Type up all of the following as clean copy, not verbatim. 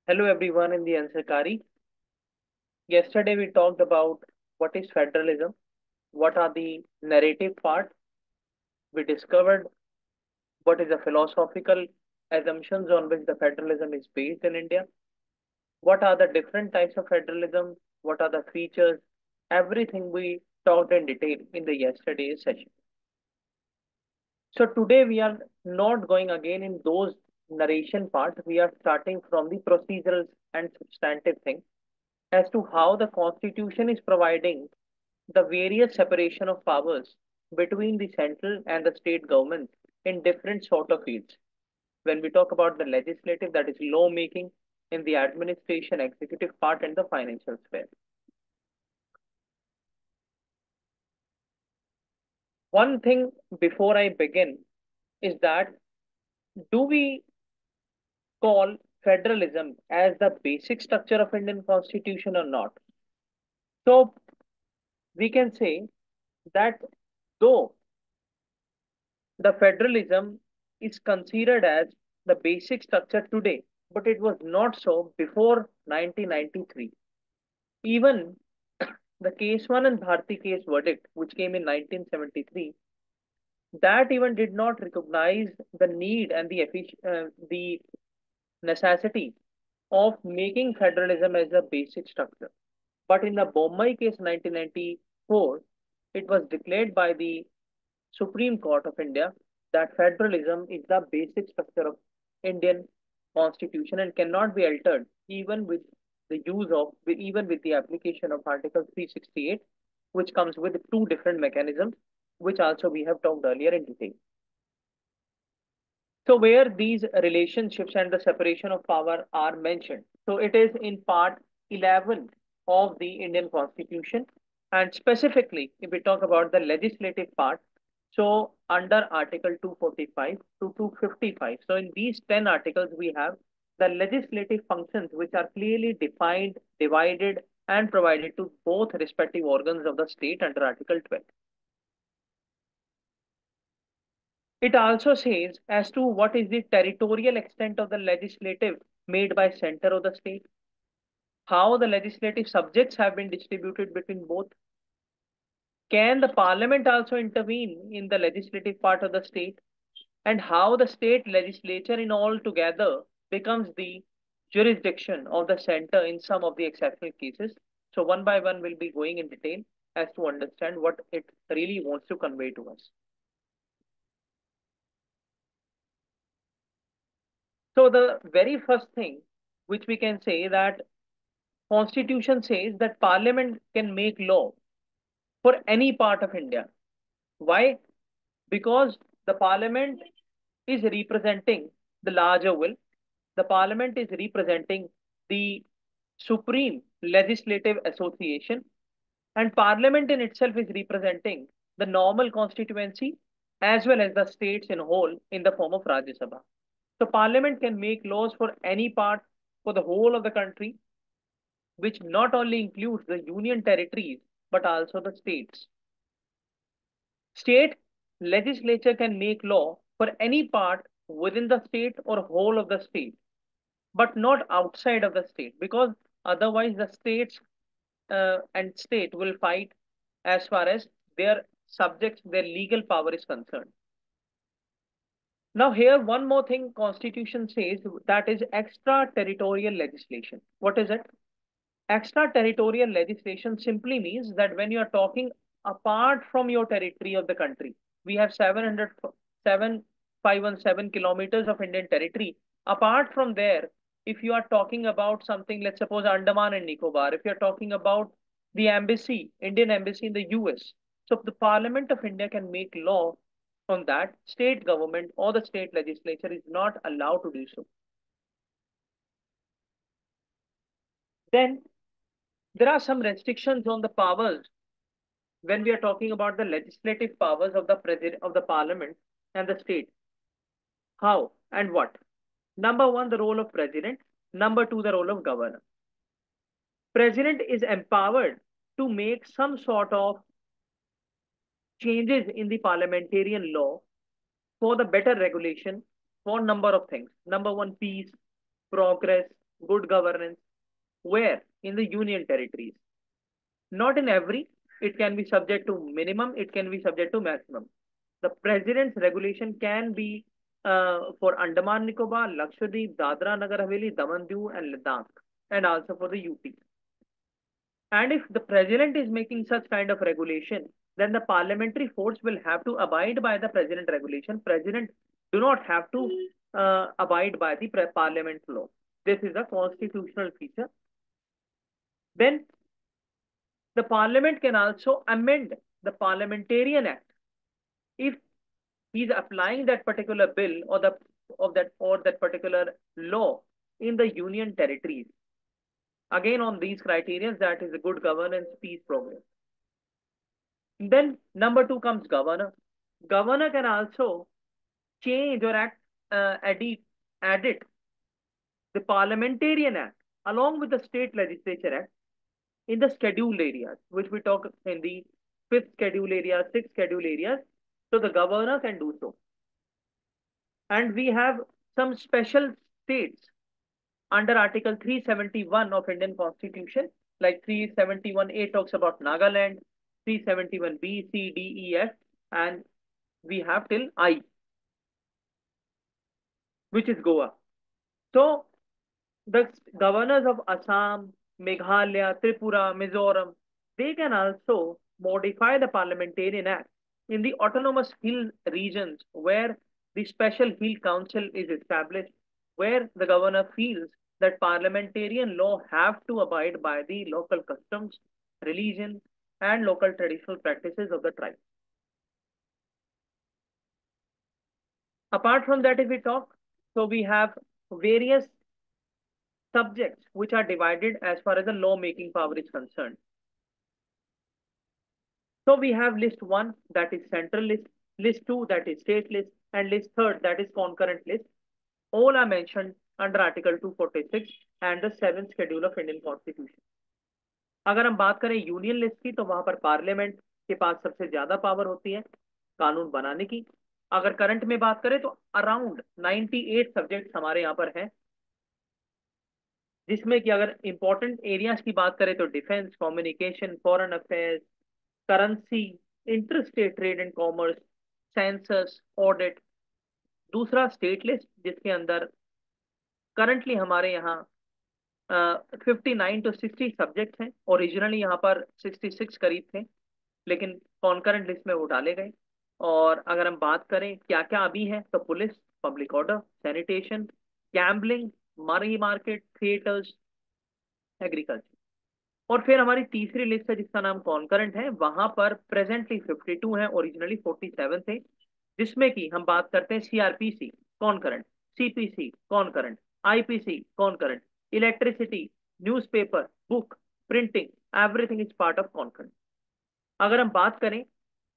Hello everyone in the Ansakari. Yesterday we talked about what is federalism, what are the narrative part. We discovered what is the philosophical assumptions on which the federalism is based in India. What are the different types of federalism? What are the features? Everything we talked in detail in the yesterday's session. So today we are not going again in those narration part. We are starting from the procedural and substantive thing as to how the constitution is providing the various separation of powers between the central and the state government in different sort of fields. When we talk about the legislative, that is law making, in the administration, executive part, and the financial sphere. One thing before I begin is that do we call federalism as the basic structure of Indian constitution or not? So we can say that though the federalism is considered as the basic structure today, but it was not so before 1993. Even the case 1 and Bharti case verdict, which came in 1973, that even did not recognize the need and the necessity of making federalism as a basic structure. But in the Bombay case 1994, it was declared by the Supreme Court of India that federalism is the basic structure of Indian constitution and cannot be altered even with the use of even with the application of Article 368, which comes with two different mechanisms, which also we have talked earlier in detail. So where these relationships and the separation of power are mentioned. So it is in part 11 of the Indian Constitution. And specifically, if we talk about the legislative part, so under Article 245 to 255. So in these 10 articles, we have the legislative functions which are clearly defined, divided, and provided to both respective organs of the state under Article 12. It also says as to what is the territorial extent of the legislative made by center of the state, how the legislative subjects have been distributed between both. Can the parliament also intervene in the legislative part of the state? And how the state legislature in all together becomes the jurisdiction of the center in some of the exceptional cases. So one by one we'll be going in detail as to understand what it really wants to convey to us. So the very first thing which we can say that Constitution says that Parliament can make law for any part of India. Why? Because the Parliament is representing the larger will. The Parliament is representing the Supreme Legislative Association, and Parliament in itself is representing the normal constituency as well as the states in whole in the form of Rajya Sabha. So Parliament can make laws for any part, for the whole of the country, which not only includes the union territories but also the states. State legislature can make law for any part within the state or whole of the state, but not outside of the state, because otherwise the states and state will fight as far as their subjects, their legal power is concerned. Now, here one more thing Constitution says, that is extraterritorial legislation. What is it? Extraterritorial legislation simply means that when you are talking apart from your territory of the country, we have 7,517 kilometers of Indian territory. Apart from there, if you are talking about something, let's suppose Andaman and Nicobar, if you're talking about the embassy, Indian embassy in the US, so the Parliament of India can make law on that. State government or the state legislature is not allowed to do so. Then there are some restrictions on the powers when we are talking about the legislative powers of the president of the parliament and the state. How and what? Number one, the role of president. Number two, the role of governor. President is empowered to make some sort of changes in the parliamentarian law for the better regulation for number of things. Number one, peace, progress, good governance. Where? In the union territories. Not in every. It can be subject to minimum, it can be subject to maximum. The president's regulation can be for Andaman Nicobar, Lakshadweep, Dadra Nagar Haveli, Daman Diu, and Ladakh, and also for the UP. And if the president is making such kind of regulation, then the parliamentary force will have to abide by the president regulation. President do not have to abide by the parliament law. This is a constitutional feature. Then the parliament can also amend the parliamentarian act if he is applying that particular bill or the or that particular law in the union territories. Again, on these criteria, that is a good governance, peace, progress. Then number two comes governor. Governor can also change or edit the parliamentarian act along with the state legislature act in the scheduled areas, which we talk in the fifth schedule area, sixth schedule areas. So the governor can do so. And we have some special states under Article 371 of Indian Constitution, like 371A talks about Nagaland, 371B, C, D, E, F, and we have till I, which is Goa. So the governors of Assam, Meghalaya, Tripura, Mizoram, they can also modify the parliamentarian act in the autonomous hill regions where the special hill council is established, where the governor feels that parliamentarian law have to abide by the local customs, religion, and local traditional practices of the tribe. Apart from that, if we talk, so we have various subjects which are divided as far as the law making power is concerned. So we have list 1, that is central list, list 2, that is state list, and list 3, that is concurrent list. All are mentioned under Article 246 and the 7th schedule of Indian Constitution. अगर हम बात करें union list की, तो वहां पर parliament के पास सबसे ज्यादा पावर होती है कानून बनाने की. अगर करंट में बात करें तो अराउंड 98 सब्जेक्ट हमारे यहाँ पर हैं, जिसमें कि अगर इंपॉर्टेंट एरियाज की बात करें तो defence, communication, foreign affairs, currency, interstate trade and commerce, census, audit. दूसरा स्टेट लिस्ट, जिसके अंदर करंटली हमारे यहाँ 59 to 60 सब्जेक्ट हैं. ओरिजिनली यहाँ पर 66 करीब थे, लेकिन कॉन्करेंट लिस्ट में वो डाले गए. और अगर हम बात करें क्या क्या अभी है, तो police, public order, sanitation, gambling, money market, theatres, agriculture. और फिर हमारी तीसरी लिस्ट है जिसका नाम कॉन्करेंट है. वहां पर प्रेजेंटली 52 है, ओरिजिनली 47 थे, जिसमें कि हम बात करते हैं CrPC concurrent, CPC concurrent, IPC concurrent, electricity, newspaper, book, printing, everything is part of concurrent. अगर हम बात करें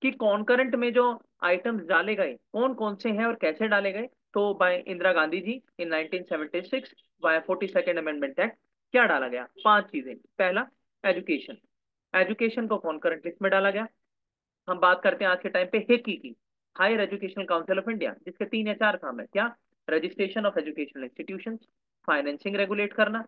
कि कॉन्करेंट में जो आइटम्स डाले गए कौन कौन से हैं और कैसे डाले गए, तो बाय इंदिरा गांधी जी इन 1976 बाय 42nd अमेंडमेंट एक्ट क्या डाला गया, 5 चीजें. पहला, एजुकेशन. एजुकेशन को कॉन्करेंट लिस्ट में डाला गया. हम बात करते हैं आज के टाइम पे हेकी की, higher educational council of India, जिसके 3 या 4 काम है. क्या? Registration of educational institutions, financing regulate करना,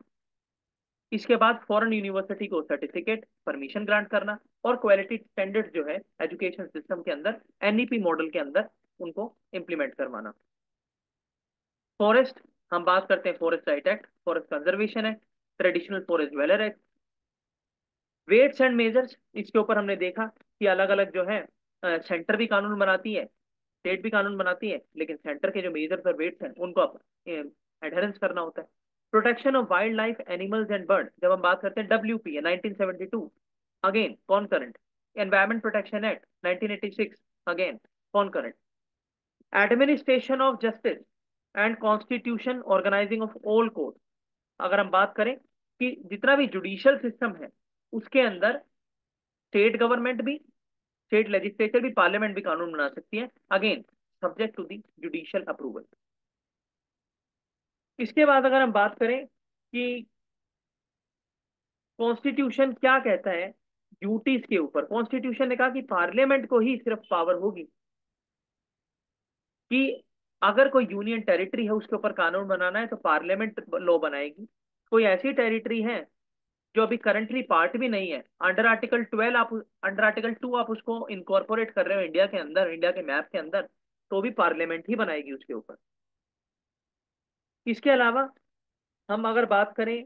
इसके बाद फॉरेन यूनिवर्सिटी को सर्टिफिकेट, परमिशन ग्रांट करना, और क्वालिटी स्टैंडर्ड्स जो है एजुकेशन सिस्टम के अंदर एनईपी मॉडल के अंदर उनको इंप्लीमेंट करवाना. फॉरेस्ट, हम बात करते हैं forest right act, forest conservation act, traditional forest dweller act. Weights and measures, इसके ऊपर हमने देखा कि अलग अलग जो है सेंटर भी कानून बनाती है, स्टेट भी कानून बनाती है, लेकिन सेंटर के जो मेजर्स और वेट्स हैं उनको एडहेरेंस करना होता है. Protection of wildlife, animals and bird, जब हम बात करते हैं डब्ल्यूपी है 1972, again concurrent. Environment protection act 1986, again concurrent. Administration of justice and constitution organising of all court, अगर हम बात करें कि जितना भी जुडिशियल सिस्टम है उसके अंदर स्टेट गवर्नमेंट भी, स्टेट लेजिस्लेचर भी, पार्लियामेंट भी कानून बना सकती है, again subject to the judicial approval. इसके बाद अगर हम बात करें कि कॉन्स्टिट्यूशन क्या कहता है ड्यूटीज के ऊपर, कॉन्स्टिट्यूशन ने कहा कि पार्लियामेंट को ही सिर्फ पावर होगी कि अगर कोई यूनियन टेरिटरी है उसके ऊपर कानून बनाना है तो पार्लियामेंट लॉ बनाएगी. कोई ऐसी टेरिटरी है जो अभी करंटली पार्ट भी नहीं है, अंडर आर्टिकल 2 आप उसको इनकॉर्पोरेट कर रहे हो इंडिया के अंदर, इंडिया के मैप के अंदर, तो भी पार्लियामेंट ही बनाएगी उसके ऊपर। इसके अलावा हम अगर बात करें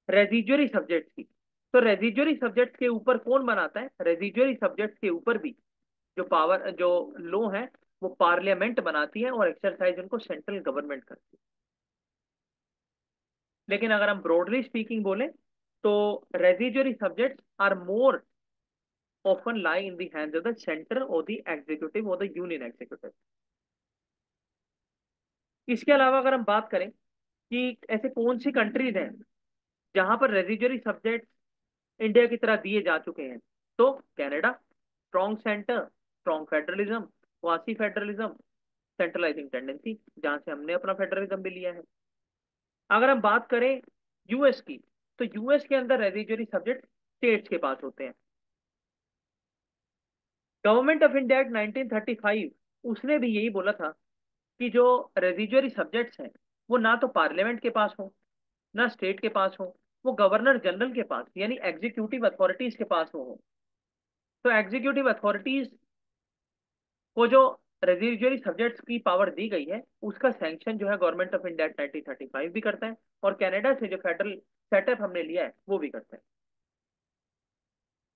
रेजिजुअरी सब्जेक्ट्स की, तो रेजिजुअरी सब्जेक्ट्स के ऊपर कौन बनाता है? रेजिजुअरी सब्जेक्ट्स के ऊपर भी जो लॉ है वो पार्लियामेंट बनाती है और एक्सरसाइज उनको सेंट्रल गवर्नमेंट करती है। लेकिन अगर हम ब्रॉडली स्पीकिंग बोले तो residuary subjects are more often lie in the hands of the center or the executive or the union executive। इसके अलावा अगर हम बात करें कि ऐसे कौन सी कंट्रीज हैं जहां पर रेजिजुअरी सब्जेक्ट इंडिया की तरह दिए जा चुके हैं, तो Canada, strong centre, strong federalism, quasi federalism, centralising tendency, जहां से हमने अपना फेडरलिज्म भी लिया है। अगर हम बात करें यूएस की, तो यूएस के अंदर रेजिजुअरी सब्जेक्ट स्टेट्स के पास होते हैं। गवर्नमेंट ऑफ इंडिया एक्ट 1935 उसने भी यही बोला था कि जो रेजिजुअरी सब्जेक्ट्स हैं वो ना तो पार्लियामेंट के पास हो, ना स्टेट के पास हो, वो गवर्नर जनरल के पास यानी एग्जीक्यूटिव अथॉरिटीज के पास हो। तो एग्जीक्यूटिव अथॉरिटीज को जो रेजिजुअरी सब्जेक्ट्स की पावर दी गई है उसका सैंक्शन जो है गवर्नमेंट ऑफ इंडिया 1935 भी करता है, और कनाडा से जो फेडरल सेटअप हमने लिया है वो भी करता है।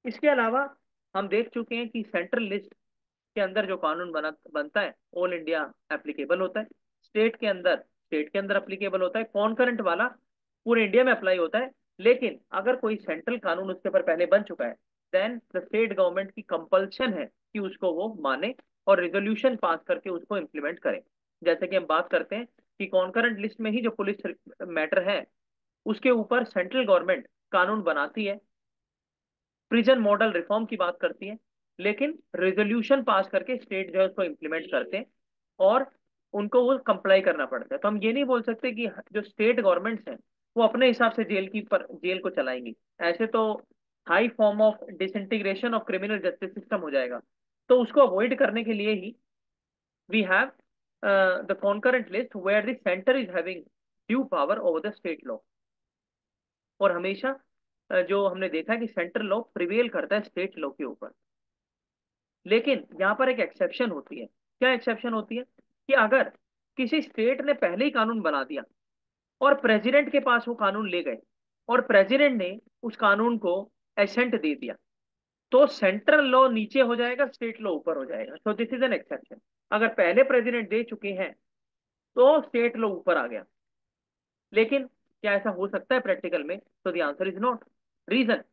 इसके अलावा हम देख चुके हैं कि सेंट्रल लिस्ट के अंदर जो कानून बनता है ऑल इंडिया एप्लीकेबल होता है, स्टेट के अंदर एप्लीकेबल होता है, कॉन्करेंट वाला पूरे इंडिया में अप्लाई होता है। लेकिन अगर कोई सेंट्रल कानून उसके ऊपर पहले बन चुका है देन द स्टेट गवर्नमेंट की कंपल्शन है कि उसको वो माने और रेजोल्यूशन पास करके उसको इम्प्लीमेंट करें। जैसे कि हम बात करते हैं कि कॉन्करेंट लिस्ट में ही जो पुलिस मैटर है उसके ऊपर सेंट्रल गवर्नमेंट कानून बनाती है, प्रिजन मॉडल रिफॉर्म की बात करती है, लेकिन रेजोल्यूशन पास करके स्टेट जो है उसको इम्प्लीमेंट करते हैं और उनको वो कंप्लाई करना पड़ता है। तो हम ये नहीं बोल सकते कि जो स्टेट गवर्नमेंट्स हैं वो अपने हिसाब से जेल को चलाएंगी, ऐसे तो high form of disintegration of criminal justice system हो जाएगा। तो उसको अवॉइड करने के लिए ही we have the concurrent list where the centre is having due power over the state law. और हमेशा जो हमने देखा है कि सेंट्रल लॉ प्रिवेल करता है स्टेट लॉ के ऊपर। लेकिन यहाँ पर एक एक्सेप्शन होती है। क्या एक्सेप्शन होती है? कि अगर किसी स्टेट ने पहले ही कानून बना दिया और प्रेसिडेंट के पास वो कानून ले गए और प्रेसिडेंट ने उस कानून को एसेंट दे दिया, तो सेंट्रल लॉ नीचे हो जाएगा, स्टेट लॉ ऊपर हो जाएगा। So this is an exception. अगर पहले प्रेसिडेंट दे चुके हैं तो स्टेट लॉ ऊपर आ गया। लेकिन क्या ऐसा हो सकता है प्रैक्टिकल में? तो the answer is not. Reason,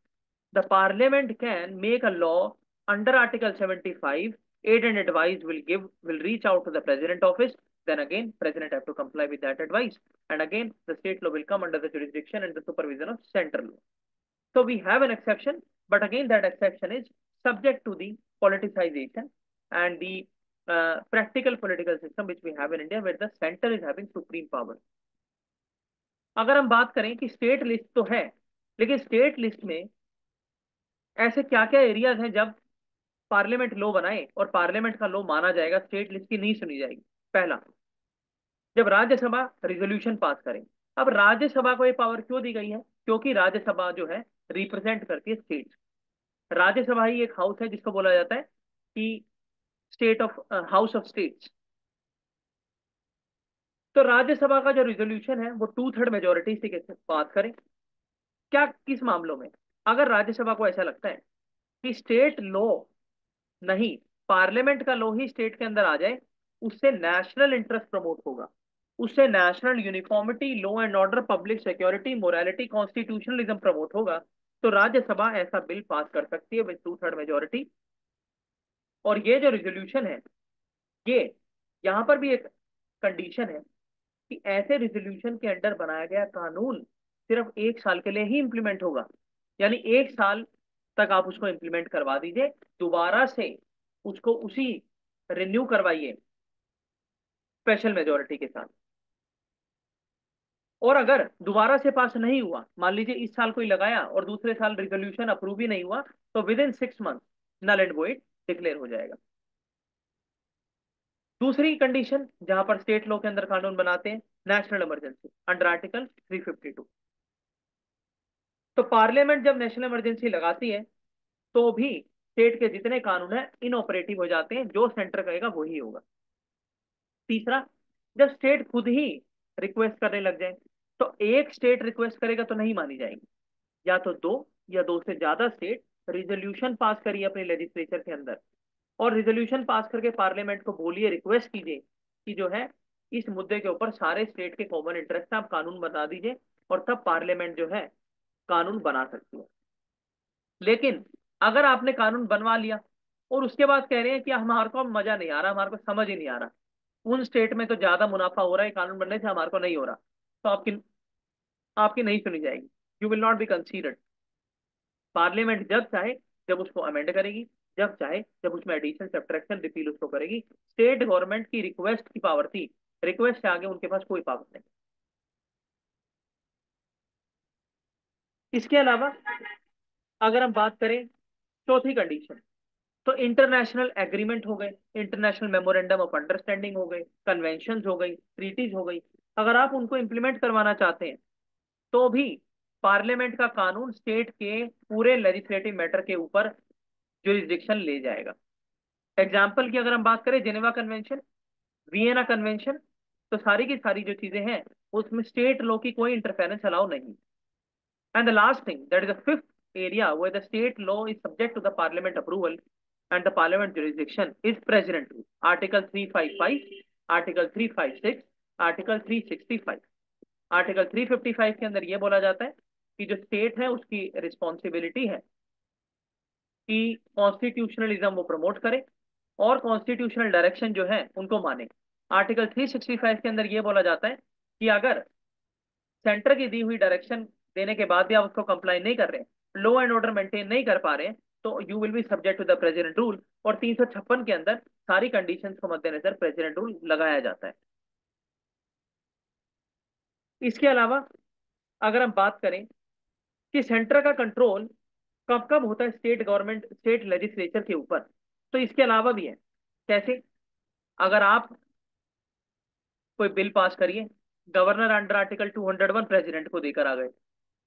the parliament can make a law under article 75, aid and advice will reach out to the president office, then again president have to comply with that advice, and again the state law will come under the jurisdiction and the supervision of central law. So we have an exception, but again that exception is subject to the politicization and the practical political system which we have in India where the center is having supreme power। अगर हम बात करें कि state list तो है, लेकिन state list में ऐसे क्या क्या एरियाज हैं जब पार्लियामेंट लॉ बनाए और पार्लियामेंट का लॉ माना जाएगा, स्टेट लिस्ट की नहीं सुनी जाएगी? पहला, जब राज्यसभा रिजोल्यूशन पास करे। अब राज्यसभा को ये पावर क्यों दी गई है? क्योंकि राज्यसभा जो है रिप्रेजेंट करती है स्टेट। राज्यसभा ही एक हाउस है जिसको बोला जाता है कि state of house of states. तो राज्यसभा का जो रिजोल्यूशन है वो 2/3 मेजोरिटी से पास करें। क्या, किस मामलों में? अगर राज्यसभा को ऐसा लगता है कि स्टेट लॉ नहीं, पार्लियामेंट का लॉ ही स्टेट के अंदर आ जाए, उससे नेशनल इंटरेस्ट प्रमोट होगा, उससे national uniformity, law and order, public security, morality, constitutionalism promote होगा, तो राज्यसभा ऐसा बिल पास कर सकती है विद 2/3 मेजोरिटी। और ये जो रिजोल्यूशन है, ये यहाँ पर भी एक कंडीशन है कि ऐसे रिजोल्यूशन के अंडर बनाया गया कानून सिर्फ 1 साल के लिए ही इंप्लीमेंट होगा। यानी 1 साल तक आप उसको इंप्लीमेंट करवा दीजिए, दोबारा से उसको उसी रिन्यू करवाइए स्पेशल मेजोरिटी के साथ। और अगर दोबारा से पास नहीं हुआ, मान लीजिए इस साल कोई लगाया और दूसरे साल रिजोल्यूशन अप्रूव ही नहीं हुआ, तो within 6 month null and void declare हो जाएगा। दूसरी कंडीशन जहां पर स्टेट लॉ के अंदर कानून बनाते हैं, नेशनल इमरजेंसी अंडर आर्टिकल 352। तो पार्लियामेंट जब नेशनल इमरजेंसी लगाती है तो भी स्टेट के जितने कानून हैं इनऑपरेटिव हो जाते हैं, जो सेंटर कहेगा वही होगा। तीसरा, जब स्टेट खुद ही रिक्वेस्ट करने लग जाए, तो एक स्टेट रिक्वेस्ट करेगा तो नहीं मानी जाएगी, या तो दो या दो से ज्यादा स्टेट रिजोल्यूशन पास करिए अपने लेजिस्लेचर के अंदर, और रिजोल्यूशन पास करके पार्लियामेंट को बोलिए, रिक्वेस्ट कीजिए कि जो है इस मुद्दे के ऊपर सारे स्टेट के कॉमन इंटरेस्ट है, आप कानून बना दीजिए, और तब पार्लियामेंट जो है कानून बना सकती है। लेकिन अगर आपने कानून बनवा लिया और उसके बाद कह रहे हैं कि हमारे को मजा नहीं आ रहा, हमारे को समझ ही नहीं आ रहा, उन स्टेट में तो ज्यादा मुनाफा हो रहा है कानून बनने से, हमारे को नहीं हो रहा, तो आपकी आपकी नहीं सुनी जाएगी, you will not be considered. Parliament जब चाहे जब उसको अमेंड करेगी, जब चाहे जब उसमें एडिशन सब्ट्रैक्शन रिपील उसको करेगी। स्टेट गवर्नमेंट की रिक्वेस्ट की पावर थी, रिक्वेस्ट से आगे उनके पास कोई पावर नहीं। इसके अलावा अगर हम बात करें चौथी कंडीशन, तो इंटरनेशनल एग्रीमेंट हो गए, इंटरनेशनल मेमोरेंडम ऑफ अंडरस्टैंडिंग हो गए, कन्वेंशन हो गई, ट्रीटीज हो गई, अगर आप उनको इंप्लीमेंट करवाना चाहते हैं तो भी पार्लियामेंट का कानून स्टेट के पूरे लेजिस्लेटिव मैटर के ऊपर जुरिस्डिक्शन ले जाएगा। एग्जाम्पल की अगर हम बात करें, जेनेवा कन्वेंशन, वियना कन्वेंशन, तो सारी की सारी जो चीजें हैं उसमें स्टेट लॉ की कोई इंटरफेरेंस अलाउ नहीं। And the last thing, that is the fifth area where the state law is subject to the parliament approval and the parliament jurisdiction is president rule, article 355, article 356, article 365। Article 355 के अंदर यह बोला जाता है कि जो state है उसकी रिस्पॉन्सिबिलिटी है कि कॉन्स्टिट्यूशनलिज्म वो प्रमोट करे और कॉन्स्टिट्यूशनल डायरेक्शन जो है उनको माने। आर्टिकल 365 के अंदर यह बोला जाता है कि अगर सेंटर की दी हुई डायरेक्शन देने के बाद भी आप उसको कंप्लाई नहीं कर रहे, लॉ एंड ऑर्डर मेंटेन नहीं कर पा रहे, तो you will be subject to the president rule. और 356 के अंदर सारी कंडीशंस को मद्देनजर प्रेसिडेंट रूल लगाया जाता है। इसके अलावा अगर हम बात करें कि सेंटर का कंट्रोल कब कब होता है स्टेट गवर्नमेंट स्टेट लेजिस्लेचर के ऊपर, तो इसके अलावा भी है। कैसे? अगर आप कोई बिल पास करिए, गवर्नर अंडर आर्टिकल 201 प्रेसिडेंट को देकर आ गए,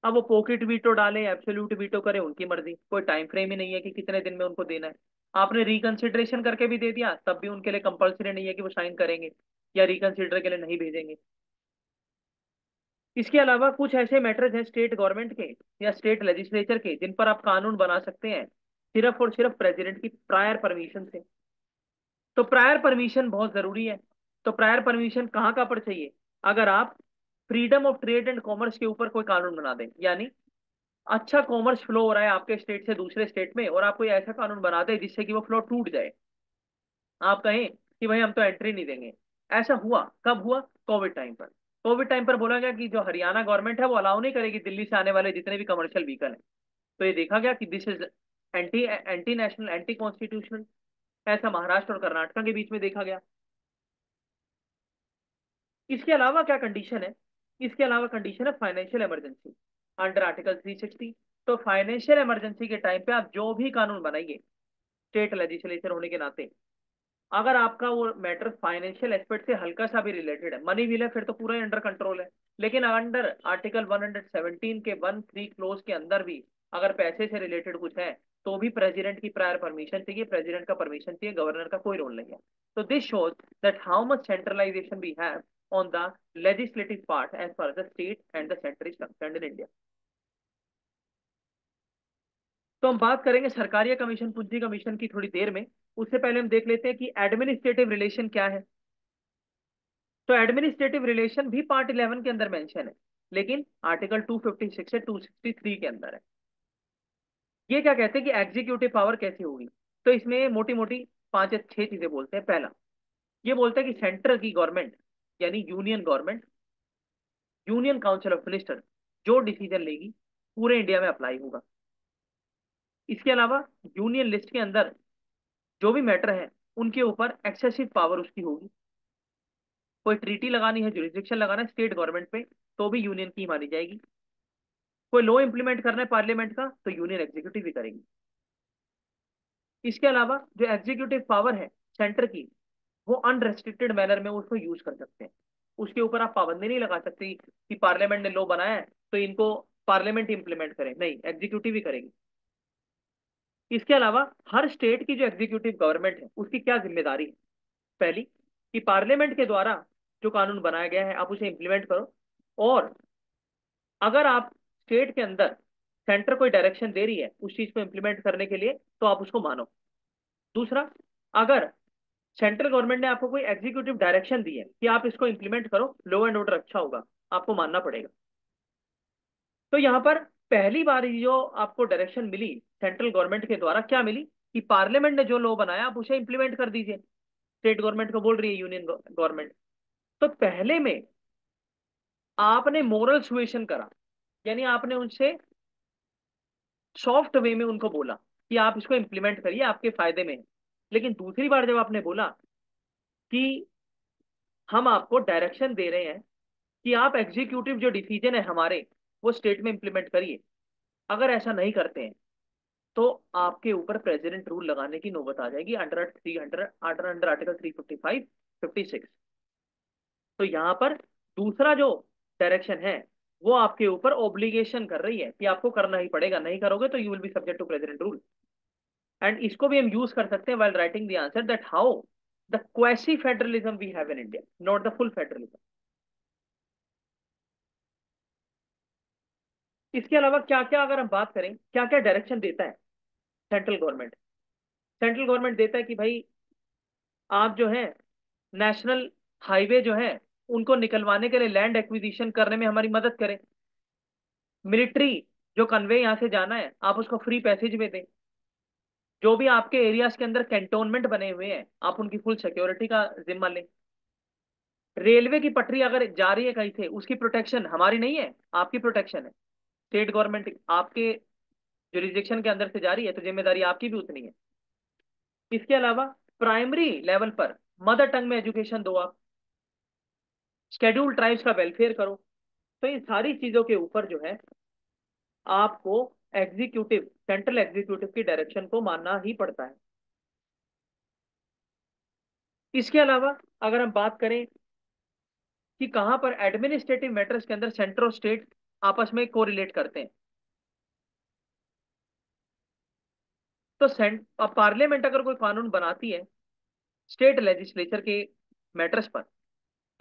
अब वो पॉकेट वीटो डाले, एब्सोल्यूट वीटो करे, उनकी मर्जी, कोई टाइम फ्रेम ही नहीं है कि कितने दिन में उनको देना है। आपने रिकंसिडरेशन करके भी दे दिया, तब भी उनके लिए कंपलसरी नहीं है कि वो साइन करेंगे या रिकंसिडर के लिए नहीं भेजेंगे। इसके अलावा कुछ ऐसे मैटर्स हैं स्टेट गवर्नमेंट के या स्टेट लेजिस्लेचर के जिन पर आप कानून बना सकते हैं सिर्फ और सिर्फ प्रेसिडेंट की प्रायर परमिशन से। तो प्रायर परमिशन बहुत जरूरी है। तो प्रायर परमिशन कहाँ कहाँ पर चाहिए? अगर आप freedom of trade and commerce के ऊपर कोई कानून बना दें, यानी अच्छा कॉमर्स फ्लो हो रहा है आपके स्टेट से दूसरे स्टेट में, और आप कोई ऐसा कानून बना दे जिससे कि वो फ्लो टूट जाए, आप कहें कि भाई हम तो एंट्री नहीं देंगे। ऐसा हुआ, कब हुआ? कोविड टाइम पर। कोविड टाइम पर बोला गया कि जो हरियाणा गवर्नमेंट है वो अलाउ नहीं करेगी दिल्ली से आने वाले जितने भी कमर्शियल व्हीकल हैं। तो ये देखा गया कि this is anti anti national, anti constitutional. ऐसा महाराष्ट्र और कर्नाटक के बीच में देखा गया। इसके अलावा क्या कंडीशन है? इसके अलावा कंडीशन है फाइनेंशियल इमरजेंसी अंडर आर्टिकल 360। तो फाइनेंशियल इमरजेंसी के टाइम पे आप जो भी कानून बनाइए स्टेट लेजिस्लेचर होने के नाते, अगर आपका वो मैटर फाइनेंशियल एस्पेक्ट से हल्का सा भी रिलेटेड है, मनी व्हील है, फिर तो पूरा ही अंडर कंट्रोल है। लेकिन अंडर आर्टिकल 117 के 1(3) क्लोज के अंदर भी अगर पैसे से रिलेटेड कुछ है तो भी प्रेसिडेंट की प्रायर परमिशन चाहिए, प्रेसिडेंट का परमिशन चाहिए, गवर्नर का कोई रोल नहीं है। तो this shows that how much centralisation we have on the legislative part as far the state and the centre is concerned in India. तो हम बात करेंगे सरकारिया कमीशन पूंजी कमीशन की थोड़ी देर में। उससे पहले हम देख लेते हैं कि एडमिनिस्ट्रेटिव रिलेशन क्या है। तो एडमिनिस्ट्रेटिव रिलेशन भी पार्ट 11 के अंदर मेंशन है, लेकिन आर्टिकल 256 से 263 के अंदर है। ये क्या कहते हैं कि एग्जीक्यूटिव पावर कैसी होगी? तो इसमें मोटी मोटी पांच या छह चीजें बोलते हैं। पहला, ये बोलते हैं कि सेंटर की गवर्नमेंट यानी union government, union council of minister जो डिसीजन लेगी पूरे इंडिया में अप्लाई होगा। इसके अलावा यूनियन लिस्ट के अंदर जो भी मैटर है उनके ऊपर एक्सेसिव पावर उसकी होगी। कोई ट्रीटी लगानी है, जुरिस्डिक्शन लगाना है स्टेट गवर्नमेंट पे, तो भी यूनियन की मानी जाएगी। कोई लॉ इंप्लीमेंट करना है पार्लियामेंट का तो यूनियन एग्जीक्यूटिव भी करेगी। इसके अलावा जो एग्जीक्यूटिव पावर है सेंटर की, वो अनरेस्ट्रिक्टेड मैनर में उसको यूज कर सकते हैं। उसके ऊपर आप पाबंदी नहीं लगा सकते कि पार्लियामेंट ने लॉ बनाया है तो इनको पार्लियामेंट इंप्लीमेंट करे, नहीं, एग्जीक्यूटिव ही करेगी। इसके अलावा हर स्टेट की जो एग्जीक्यूटिव गवर्नमेंट है उसकी क्या जिम्मेदारी है? पहली, कि पार्लियामेंट के द्वारा जो कानून बनाया गया है आप उसे इंप्लीमेंट करो, और अगर आप स्टेट के अंदर सेंटर कोई डायरेक्शन दे रही है उस चीज को इंप्लीमेंट करने के लिए तो आप उसको मानो। दूसरा, अगर सेंट्रल गवर्नमेंट ने आपको कोई एग्जीक्यूटिव डायरेक्शन दी है कि आप इसको इंप्लीमेंट करो, लॉ एंड ऑर्डर अच्छा होगा, आपको मानना पड़ेगा। तो यहाँ पर पहली बार ये जो आपको डायरेक्शन मिली सेंट्रल गवर्नमेंट के द्वारा, क्या मिली? कि पार्लियामेंट ने जो लॉ बनाया आप उसे इंप्लीमेंट कर दीजिए। स्टेट गवर्नमेंट को बोल रही है यूनियन गवर्नमेंट। तो पहले में आपने मोरल सुएशन करा, यानी आपने उनसे सॉफ्ट वे में उनको बोला कि आप इसको इंप्लीमेंट करिए, आपके फायदे में है। लेकिन दूसरी बार जब आपने बोला कि हम आपको डायरेक्शन दे रहे हैं कि आप एग्जीक्यूटिव जो डिसीजन है हमारे वो स्टेट में इंप्लीमेंट करिए, अगर ऐसा नहीं करते हैं तो आपके ऊपर प्रेसिडेंट रूल लगाने की नौबत आ जाएगी अंडर 300, अंडर आर्टिकल 355, 56। तो यहाँ पर दूसरा जो डायरेक्शन है वो आपके ऊपर ऑब्लिगेशन कर रही है कि आपको करना ही पड़ेगा, नहीं करोगे तो you will be subject to president rule. And इसको भी हम यूज कर सकते हैं while writing the answer that how the quasi federalism we have in India, not the full federalism. इसके अलावा क्या क्या अगर हम बात करें, क्या क्या डायरेक्शन देता है सेंट्रल गवर्नमेंट? सेंट्रल गवर्नमेंट देता है कि भाई आप जो है नेशनल हाईवे जो है उनको निकलवाने के लिए लैंड एक्विजिशन करने में हमारी मदद करें। मिलिट्री जो कन्वे यहाँ से जाना है आप उसको फ्री पैसेज में दें। जो भी आपके एरियाज के अंदर कैंटोनमेंट बने हुए हैं आप उनकी फुल सिक्योरिटी का जिम्मा लें। रेलवे की पटरी अगर जा रही है कहीं से उसकी प्रोटेक्शन हमारी नहीं है, आपकी प्रोटेक्शन है। स्टेट गवर्नमेंट आपके जुरिस्डिक्शन के अंदर से जा रही है तो जिम्मेदारी आपकी भी उतनी है। इसके अलावा प्राइमरी लेवल पर मदर टंग में एजुकेशन दो आप, शेड्यूल ट्राइब्स का वेलफेयर करो। तो इन सारी चीजों के ऊपर जो है आपको एग्जीक्यूटिव, सेंट्रल एग्जीक्यूटिव की डायरेक्शन को मानना ही पड़ता है। इसके अलावा अगर हम बात करें कि कहां पर एडमिनिस्ट्रेटिव मैटर्स के अंदर सेंटर और स्टेट आपस में कोरिलेट करते हैं, तो पार्लियामेंट अगर कोई कानून बनाती है स्टेट लेजिस्लेचर के मैटर्स पर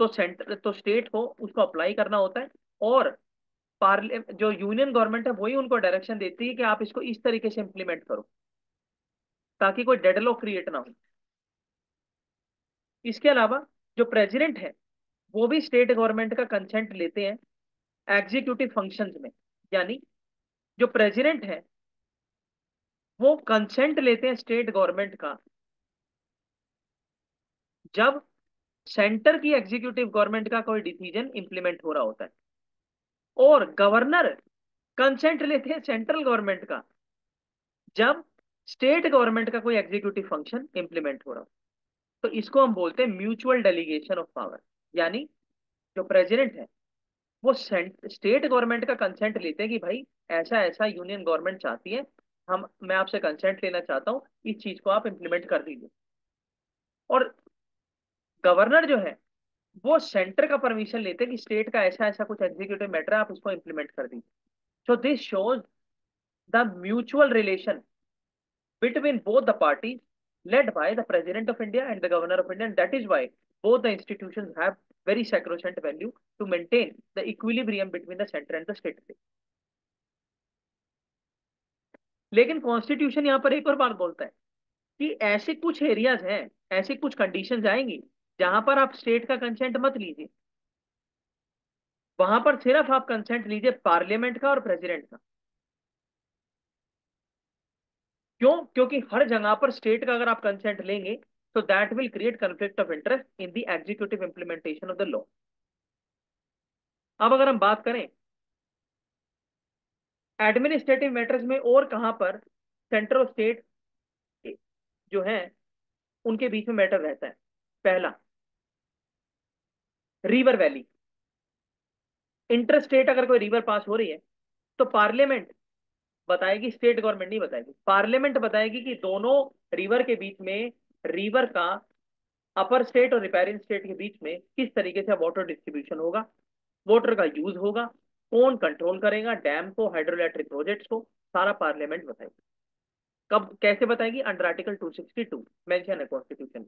तो सेंटर तो स्टेट को उसको अप्लाई करना होता है, और पार्ले जो यूनियन गवर्नमेंट है वही उनको डायरेक्शन देती है कि आप इसको इस तरीके से इंप्लीमेंट करो ताकि कोई डेडलॉक क्रिएट ना हो। इसके अलावा जो प्रेसिडेंट है वो भी स्टेट गवर्नमेंट का कंसेंट लेते हैं एग्जीक्यूटिव फंक्शंस में। यानी जो प्रेसिडेंट है वो कंसेंट लेते हैं स्टेट गवर्नमेंट का जब सेंटर की एग्जीक्यूटिव गवर्नमेंट का कोई डिसीजन इंप्लीमेंट हो रहा होता है, और गवर्नर कंसेंट लेते हैं सेंट्रल गवर्नमेंट का जब स्टेट गवर्नमेंट का कोई एग्जीक्यूटिव फंक्शन इंप्लीमेंट हो रहा हो। तो इसको हम बोलते हैं म्यूचुअल डेलीगेशन ऑफ पावर। यानी जो प्रेसिडेंट है वो स्टेट गवर्नमेंट का कंसेंट लेते हैं कि भाई ऐसा ऐसा यूनियन गवर्नमेंट चाहती है, हम मैं आपसे कंसेंट लेना चाहता हूँ, इस चीज को आप इंप्लीमेंट कर दीजिए। और गवर्नर जो है वो सेंटर का परमिशन लेते हैं कि स्टेट का ऐसा ऐसा कुछ एग्जीक्यूटिव मैटर है आप उसको इंप्लीमेंट कर दीजिए। So this shows the mutual relation between both the parties led by the President of India and the Governor of India. And that is why both the institutions have very sacrosanct value to maintain the equilibrium between the center and the state. लेकिन constitution यहाँ पर एक और बात बोलता है कि ऐसे कुछ एरियाज हैं, ऐसे कुछ कंडीशंस आएंगी जहां पर आप स्टेट का कंसेंट मत लीजिए, वहां पर सिर्फ आप कंसेंट लीजिए पार्लियामेंट का और प्रेसिडेंट का। क्यों? क्योंकि हर जगह पर स्टेट का अगर आप कंसेंट लेंगे तो that will create conflict of interest in the executive implementation of the law. अब अगर हम बात करें एडमिनिस्ट्रेटिव मैटर्स में और कहां पर सेंटर और स्टेट जो है उनके बीच में मैटर रहता है। पहला, रिवर वैली, इंटर स्टेट अगर कोई रिवर पास हो रही है तो पार्लियामेंट बताएगी, स्टेट गवर्नमेंट नहीं बताएगी, पार्लियामेंट बताएगी कि दोनों रिवर के बीच में रिवर का अपर स्टेट और रिपेयरिंग स्टेट के बीच में किस तरीके से वाटर डिस्ट्रीब्यूशन होगा, वाटर का यूज होगा, कौन कंट्रोल करेगा डैम को, हाइड्रो इलेक्ट्रिक प्रोजेक्ट्स को, सारा पार्लियामेंट बताएगी। कब कैसे बताएगी? अंडर आर्टिकल 262 मेंशन है कॉन्स्टिट्यूशन।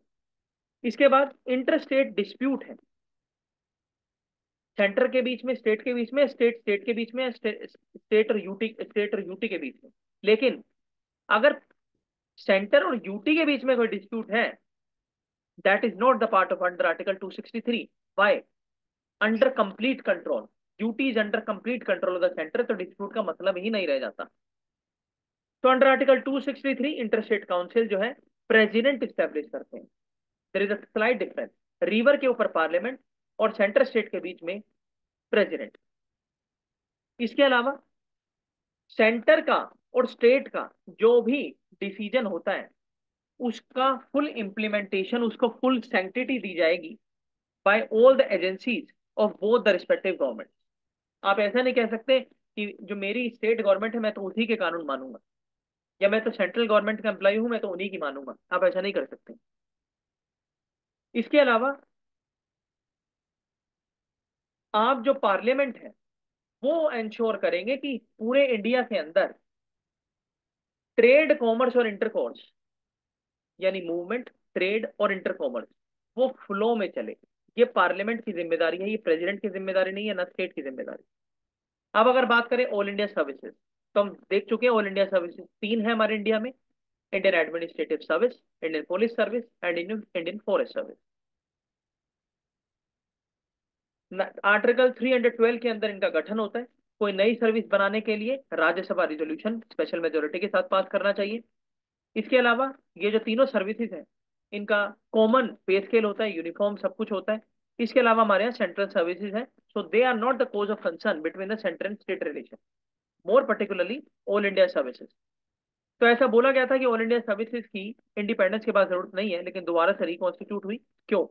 इसके बाद इंटर स्टेट डिस्प्यूट है, सेंटर के बीच में, स्टेट के बीच में, स्टेट स्टेट के बीच में, स्टेट और यूटी के बीच में। लेकिन अगर सेंटर और यूटी के बीच में कोई डिस्प्यूट है, that is not the part of under article 263। Why? Under complete control, UT is under complete control of the centre, तो डिस्प्यूट का मतलब ही नहीं रह जाता। तो under article 263 inter state council जो है प्रेसिडेंट स्टैब्लिश करते हैं। There is a slight difference, river के ऊपर पार्लियामेंट और सेंटर स्टेट के बीच में प्रेसिडेंट। इसके अलावा सेंटर का और स्टेट का जो भी डिसीजन होता है, उसका फुल इंप्लीमेंटेशन, उसको फुल सैंक्टिटी दी जाएगी by all the agencies of both the respective government. आप ऐसा नहीं कह सकते कि जो मेरी स्टेट गवर्नमेंट है मैं तो उसी के कानून मानूंगा, या मैं तो सेंट्रल गवर्नमेंट का एम्प्लॉय हूं मैं तो उन्हीं की मानूंगा। आप ऐसा नहीं कर सकते। इसके अलावा आप जो पार्लियामेंट है वो इंश्योर करेंगे कि पूरे इंडिया के अंदर ट्रेड, कॉमर्स और इंटरकॉर्स, यानी मूवमेंट, ट्रेड और इंटर कॉमर्स, वो फ्लो में चले। ये पार्लियामेंट की जिम्मेदारी है, ये प्रेसिडेंट की जिम्मेदारी नहीं है, ना स्टेट की जिम्मेदारी। अब अगर बात करें ऑल इंडिया सर्विसेज, तो हम देख चुके हैं ऑल इंडिया सर्विसेज तीन है हमारे इंडिया में: Indian administrative service, Indian police service and Indian forest service. Article 312 के अंदर इनका गठन होता है। कोई नई सर्विस बनाने के लिए राज्यसभा रिजोल्यूशन स्पेशल मेजोरिटी के साथ पास करना चाहिए। इसके अलावा ये जो तीनों सर्विसेज हैं, इनका कॉमन पे स्केल होता है, यूनिफॉर्म सब कुछ होता है। इसके अलावा हमारे यहाँ सेंट्रल सर्विसेज हैं, so they are not the cause of concern between the centre and state relation, more particularly all India services. तो ऐसा बोला गया था कि ऑल इंडिया सर्विसेज की इंडिपेंडेंस के बाद जरूरत नहीं है, लेकिन दोबारा से रिकॉन्स्टिट्यूट हुई। क्यों?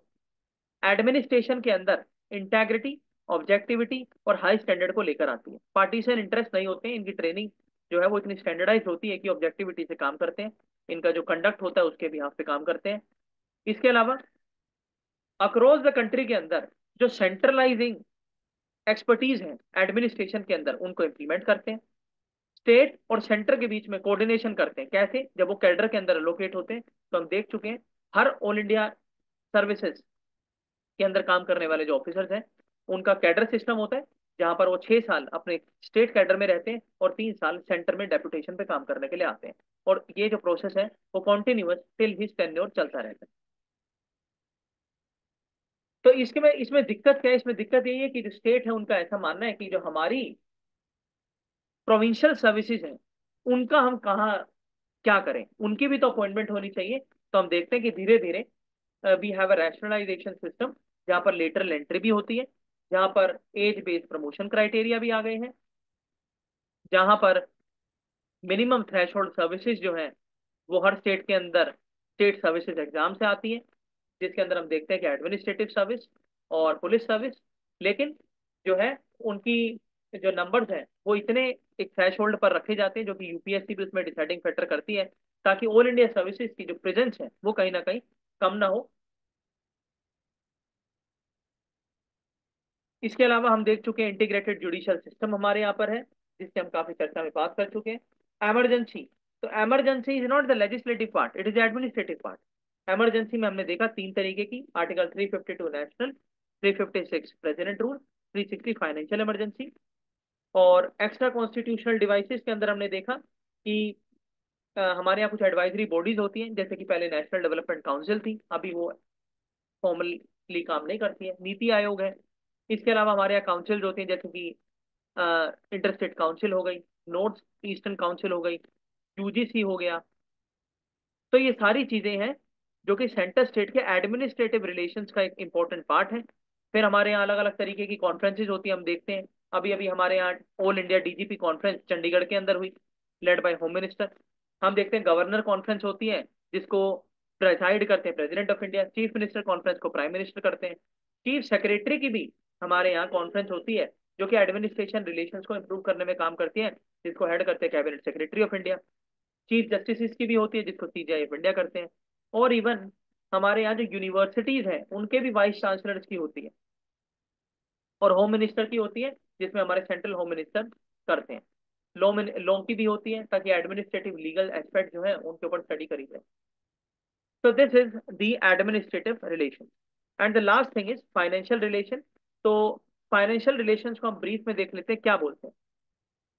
एडमिनिस्ट्रेशन के अंदर इंटेग्रिटी, ऑब्जेक्टिविटी और हाई स्टैंडर्ड को लेकर आती है। पार्टीशन इंटरेस्ट नहीं होते हैं, इनकी ट्रेनिंग जो है वो इतनी स्टैंडर्डाइज होती है कि ऑब्जेक्टिविटी से काम करते हैं, इनका जो कंडक्ट होता है उसके बिहाफ पे काम करते हैं। इसके अलावा अक्रॉस द कंट्री के अंदर जो सेंट्रलाइजिंग एक्सपर्टीज है एडमिनिस्ट्रेशन के अंदर, उनको इम्प्लीमेंट करते हैं। स्टेट और सेंटर के बीच में कोऑर्डिनेशन करते हैं। कैसे? जब वो कैडर के अंदर लोकेट होते हैं, तो हम देख चुके हैं हर ऑल इंडिया सर्विसेज के अंदर काम करने वाले जो ऑफिसर्स हैं, उनका कैडर सिस्टम होता है, जहां पर वो 6 साल अपने स्टेट कैडर में रहते हैं और 3 साल सेंटर में डेपुटेशन पे काम करने के लिए आते हैं। और ये जो प्रोसेस है वो कॉन्टिन्यूअस टिल हिज टेन्योर चलता रहता है। तो इसमें दिक्कत क्या है? इसमें दिक्कत यही है कि जो स्टेट है उनका ऐसा मानना है कि जो हमारी प्रोविंशियल सर्विसेज हैं उनका हम कहाँ क्या करें, उनकी भी तो अपॉइंटमेंट होनी चाहिए। तो हम देखते हैं कि धीरे धीरे we have a rationalisation system, जहाँ पर लेटरल एंट्री भी होती है, जहाँ पर एज बेस्ड प्रमोशन क्राइटेरिया भी आ गए हैं, जहाँ पर मिनिमम थ्रेशोल्ड सर्विसेज जो है वो हर स्टेट के अंदर स्टेट सर्विसेज एग्जाम से आती है, जिसके अंदर हम देखते हैं कि एडमिनिस्ट्रेटिव सर्विस और पुलिस सर्विस, लेकिन जो है उनकी जो नंबर्स हैं वो इतने एक थ्रेशोल्ड पर रखे जाते हैं जो कि यूपीएससी भी उसमें डिसाइडिंग फैक्टर करती है, ताकि ऑल इंडिया सर्विसेज की जो प्रेजेंस है वो कहीं ना कहीं कम ना हो। इसके अलावा हम देख चुके हैं इंटीग्रेटेड जुडिशियल सिस्टम हमारे यहाँ पर है, जिससे हम काफी चर्चा में बात कर चुके हैं। एमरजेंसी, तो emergency is not the legislative part, it is administrative part. Emergency में हमने देखा तीन तरीके की: article 352 national, 356 president rule, 360 financial emergency. और एक्स्ट्रा कॉन्स्टिट्यूशनल डिवाइसेस के अंदर हमने देखा कि हमारे यहाँ कुछ एडवाइजरी बॉडीज होती हैं, जैसे कि पहले नेशनल डेवलपमेंट काउंसिल थी, अभी वो फॉर्मली काम नहीं करती है। नीति आयोग है। इसके अलावा हमारे यहाँ काउंसिल्स होती हैं, जैसे कि इंटरस्टेट काउंसिल हो गई, नॉर्थ ईस्टर्न काउंसिल हो गई, यूजीसी हो गया। तो ये सारी चीजें हैं जो कि सेंटर स्टेट के एडमिनिस्ट्रेटिव रिलेशंस का एक इंपॉर्टेंट पार्ट है। फिर हमारे यहाँ अलग अलग तरीके की कॉन्फ्रेंसेज होती है, हम देखते हैं अभी अभी हमारे यहाँ all India DGP conference Chandigarh के अंदर हुई, लेड बाय होम मिनिस्टर। हम देखते हैं गवर्नर कॉन्फ्रेंस होती है, जिसको प्रेसाइड करते हैं president of India. Chief minister conference को प्राइम मिनिस्टर करते हैं। चीफ सेक्रेटरी की भी हमारे यहाँ कॉन्फ्रेंस होती है, जो कि एडमिनिस्ट्रेशन रिलेशंस को इंप्रूव करने में काम करती है, जिसको हेड करते हैं cabinet secretary of India. Chief justice की भी होती है, जिसको सीजेआई ऑफ इंडिया करते हैं। और इवन हमारे यहाँ जो यूनिवर्सिटीज हैं उनके भी वाइस चांसलर्स की होती है, और होम मिनिस्टर की होती है, जिसमें हमारे सेंट्रल होम मिनिस्टर करते हैं। लॉ की भी होती है, ताकि एडमिनिस्ट्रेटिव लीगल एस्पेक्ट जो है उनके ऊपर स्टडी करी जाए। तो this is the administrative relation. And the last thing is financial relation. तो फाइनेंशियल रिलेशन को हम ब्रीफ में देख लेते हैं क्या बोलते हैं।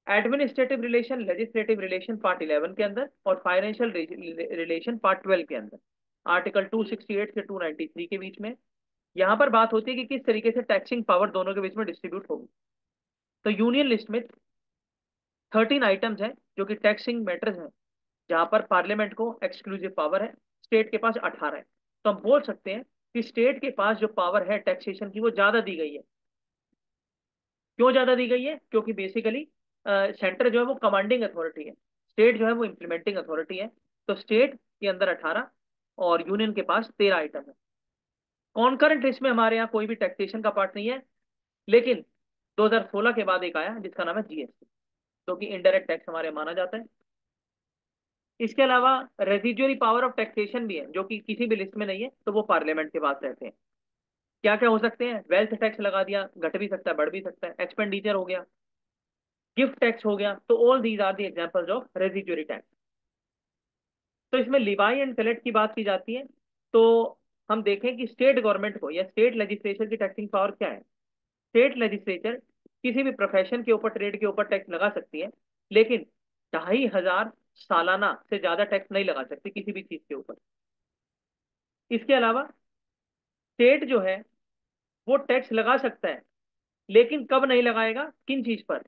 Administrative relation, legislative relation part 11 के अंदर, और फाइनेंशियल रिलेशन पार्ट 12 के अंदर, आर्टिकल 268 से 293 के बीच में। यहाँ पर बात होती है कि किस तरीके से टैक्सिंग पावर दोनों के बीच में डिस्ट्रीब्यूट होगी। तो यूनियन लिस्ट में 13 आइटम्स हैं जो कि टैक्सिंग मैटर्स हैं, जहां पर पार्लियामेंट को एक्सक्लूसिव पावर है, स्टेट के पास 18 है। तो हम बोल सकते हैं कि स्टेट के पास जो पावर है टैक्सेशन की वो ज्यादा दी गई है। क्यों ज्यादा दी गई है? क्योंकि बेसिकली सेंटर जो है वो कमांडिंग अथॉरिटी है, स्टेट जो है वो इम्प्लीमेंटिंग अथॉरिटी है। तो स्टेट के अंदर 18 और यूनियन के पास 13 आइटम है। कॉन्करेंट लिस्ट में हमारे यहाँ कोई भी टैक्सेशन का पार्ट नहीं है, लेकिन 2016 के बाद एक आया जिसका नाम है जीएसटी, जो कि इनडायरेक्ट टैक्स हमारे यहाँ माना जाता है। इसके अलावा रेजिजुअरी पावर ऑफ टैक्सेशन भी है, जो कि किसी भी लिस्ट में नहीं है, तो वो पार्लियामेंट के पास रहते हैं। क्या क्या हो सकते हैं? वेल्थ टैक्स लगा दिया, घट भी सकता है बढ़ भी सकता है, एक्सपेंडिचर हो गया, गिफ्ट टैक्स हो गया। तो all these are the examples of residuary tax. तो इसमें लिवाई एंड कलेक्ट की बात की जाती है। तो हम देखें कि स्टेट गवर्नमेंट को या स्टेट लेजिस्लेचर की टैक्सिंग पावर क्या है। स्टेट लेजिस्लेचर किसी भी प्रोफेशन के ऊपर, ट्रेड के ऊपर टैक्स लगा सकती है, लेकिन 2,500 सालाना से ज्यादा टैक्स नहीं लगा सकती किसी भी चीज के ऊपर। इसके अलावा स्टेट जो है वो टैक्स लगा सकता है, लेकिन कब नहीं लगाएगा, किन चीज पर?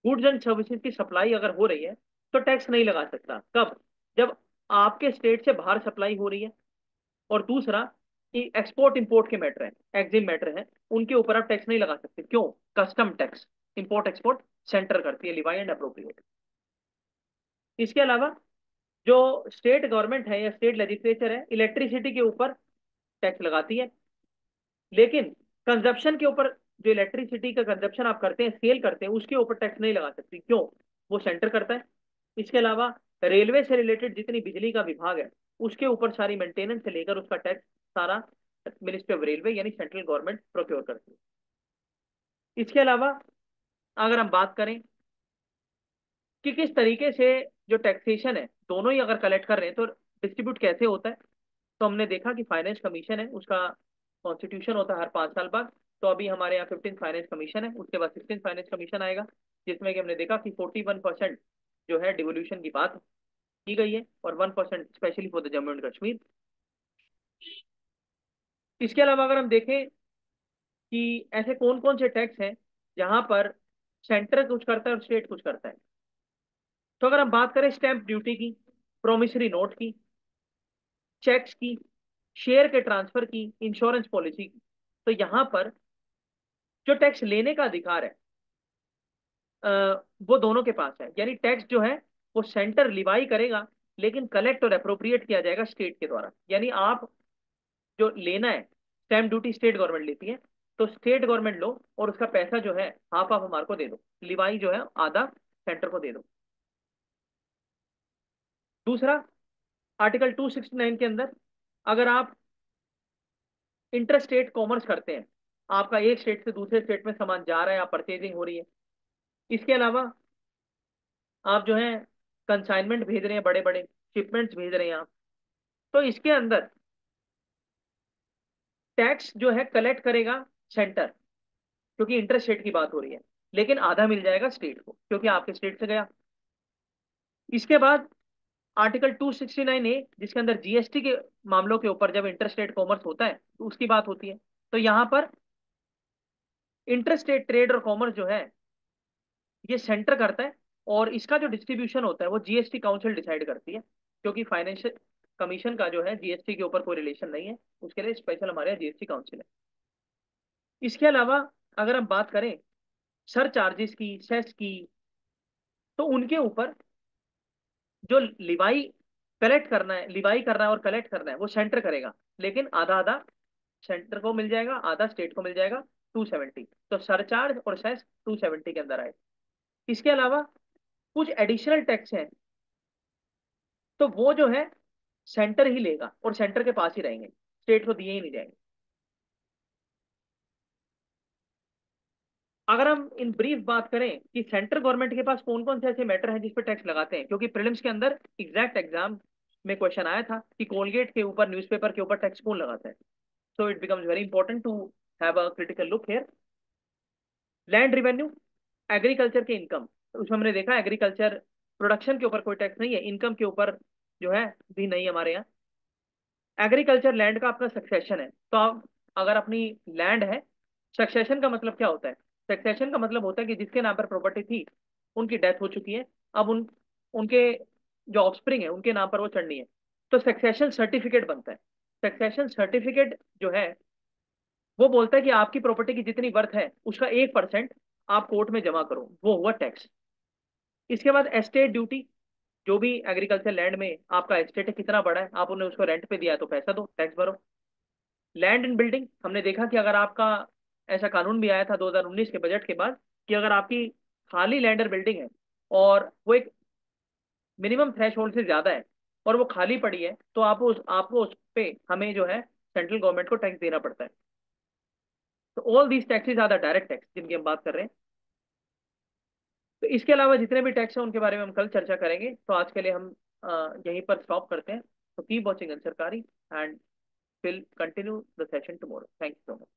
गुड्स एंड सर्विसेज की सप्लाई अगर हो रही है तो टैक्स नहीं लगा सकता। कब? जब आपके स्टेट से बाहर सप्लाई हो रही है। और दूसरा कि एक्सपोर्ट इंपोर्ट के मैटर है, एक्जिम मैटर है, उनके ऊपर आप टैक्स नहीं लगा सकते। क्यों? Custom tax import export centre करती है, लिवाई एंड अप्रोप्रिएट। इसके अलावा जो स्टेट गवर्नमेंट है या स्टेट लेजिस्लेचर है, इलेक्ट्रिसिटी के ऊपर टैक्स लगाती है, लेकिन कंजप्शन के ऊपर, जो इलेक्ट्रिसिटी का कंजप्शन आप करते हैं, सेल करते हैं, उसके ऊपर टैक्स नहीं लगा सकती। क्यों? वो सेंटर करता है। इसके अलावा रेलवे से रिलेटेड जितनी बिजली का विभाग है, उसके ऊपर सारी मेंटेनेंस से लेकर उसका टैक्स सारा मिनिस्ट्री ऑफ रेलवे यानी सेंट्रल गवर्नमेंट प्रोक्योर करती है। इसके अलावा अगर हम बात करें कि किस तरीके से जो टैक्सेशन है दोनों ही अगर कलेक्ट कर रहे हैं तो डिस्ट्रीब्यूट कैसे होता है, तो हमने देखा कि फाइनेंस कमीशन है, उसका कॉन्स्टिट्यूशन होता है हर 5 साल बाद। तो अभी हमारे यहाँ 15 फाइनेंस कमीशन है, उसके बाद 16 फाइनेंस कमीशन आएगा, जिसमें कि हमने देखा कि 41% जो है डिवोल्यूशन की बात की गई है, और 1% specially for the Jammu and Kashmir. इसके अलावा अगर हम देखें कि ऐसे कौन कौन से टैक्स हैं जहां पर सेंटर कुछ करता है और स्टेट कुछ करता है, तो अगर हम बात करें स्टैंप ड्यूटी की, प्रोमिसरी नोट की, चेक्स की, शेयर के ट्रांसफर की, इंश्योरेंस पॉलिसी की, तो यहां पर जो टैक्स लेने का अधिकार है अ, वो दोनों के पास है। यानी टैक्स जो है वो सेंटर लिवाई करेगा, लेकिन कलेक्ट और अप्रोप्रिएट किया जाएगा स्टेट के द्वारा। यानी आप जो लेना है, स्टैम्प ड्यूटी स्टेट गवर्नमेंट लेती है, तो स्टेट गवर्नमेंट लो और उसका पैसा जो है हाफ हाफ हमारे को दे दो, लिवाई जो है आधा सेंटर को दे दो। दूसरा, आर्टिकल 269 के अंदर अगर आप इंटर स्टेट कॉमर्स करते हैं, आपका एक स्टेट से दूसरे स्टेट में सामान जा रहा है, आप परचेजिंग हो रही है, इसके अलावा आप जो है कंसाइनमेंट भेज रहे हैं, बड़े बड़े शिपमेंट्स भेज रहे हैं आप, तो इसके अंदर टैक्स जो है कलेक्ट करेगा सेंटर, क्योंकि इंटर स्टेट की बात हो रही है, लेकिन आधा मिल जाएगा स्टेट को क्योंकि आपके स्टेट से गया। इसके बाद आर्टिकल 269 ए, जिसके अंदर जीएसटी के मामलों के ऊपर जब इंटर स्टेट कॉमर्स होता है तो उसकी बात होती है। तो यहाँ पर इंटर स्टेट ट्रेड और कॉमर्स जो है ये सेंटर करता है, और इसका जो डिस्ट्रीब्यूशन होता है वो जीएसटी काउंसिल डिसाइड करती है, क्योंकि फाइनेंशियल कमीशन का जो है जीएसटी के ऊपर कोई रिलेशन नहीं है, उसके लिए स्पेशल हमारे यहाँ जीएसटी काउंसिल है। इसके अलावा अगर हम बात करें सर चार्जेस की, सेस की, तो उनके ऊपर जो लिवाई कलेक्ट करना है, लिवाई करना है और कलेक्ट करना है वो सेंटर करेगा, लेकिन आधा आधा सेंटर को मिल जाएगा, आधा स्टेट को मिल जाएगा। 270, तो सरचार्ज और सेस 270 के अंदर आए। इसके अलावा कुछ एडिशनल टैक्स हैं, तो वो जो है सेंटर ही लेगा और सेंटर के पास ही रहेंगे, स्टेट को दिए ही नहीं जाएंगे। अगर हम इन ब्रीफ बात करें कि सेंट्रल गवर्नमेंट के पास कौन कौन से ऐसे मैटर हैं जिस पे टैक्स लगाते हैं, क्योंकि प्रीलिम्स के अंदर एग्जैक्ट एग्जाम में क्वेश्चन आया था कि कोलगेट के ऊपर, न्यूज़पेपर के ऊपर टैक्स कौन लगाता है। So it becomes very important to have a critical look here. Land revenue, agriculture के इनकम, उसमें हमने देखा एग्रीकल्चर प्रोडक्शन के ऊपर कोई टैक्स नहीं है, इनकम के ऊपर जो है भी नहीं हमारे यहाँ। एग्रीकल्चर लैंड का अपना सक्सेशन है, तो आप अगर अपनी लैंड है, सक्सेशन का मतलब क्या होता है? सक्सेशन का मतलब होता है कि जिसके नाम पर प्रॉपर्टी थी, उनकी डेथ हो चुकी है, अब उनके जो ऑफस्प्रिंग है उनके नाम पर वो चढ़नी है, तो सक्सेशन सर्टिफिकेट बनता है। सक्सेशन सर्टिफिकेट जो है वो बोलता है कि आपकी प्रॉपर्टी की जितनी वर्थ है उसका 1% आप कोर्ट में जमा करो, वो हुआ टैक्स। इसके बाद एस्टेट ड्यूटी, जो भी एग्रीकल्चर लैंड में आपका एस्टेट है कितना बड़ा है, आप उन्हें उसको रेंट पे दिया है तो पैसा दो, टैक्स भरो। लैंड एंड बिल्डिंग, हमने देखा कि अगर आपका, ऐसा कानून भी आया था 2019 के बजट के बाद, कि अगर आपकी खाली लैंड और बिल्डिंग है और वो एक मिनिमम थ्रेश होल्ड से ज्यादा है और वो खाली पड़ी है, तो आपको उस पे हमें जो है सेंट्रल गवर्नमेंट को टैक्स देना पड़ता है। तो all these taxes are the direct tax जिनकी हम बात कर रहे हैं। तो इसके अलावा जितने भी टैक्स हैं उनके बारे में हम कल चर्चा करेंगे, तो आज के लिए हम यहीं पर स्टॉप करते हैं। तो कीप वॉचिंग सरकारी and will continue the session tomorrow. Thank you so much.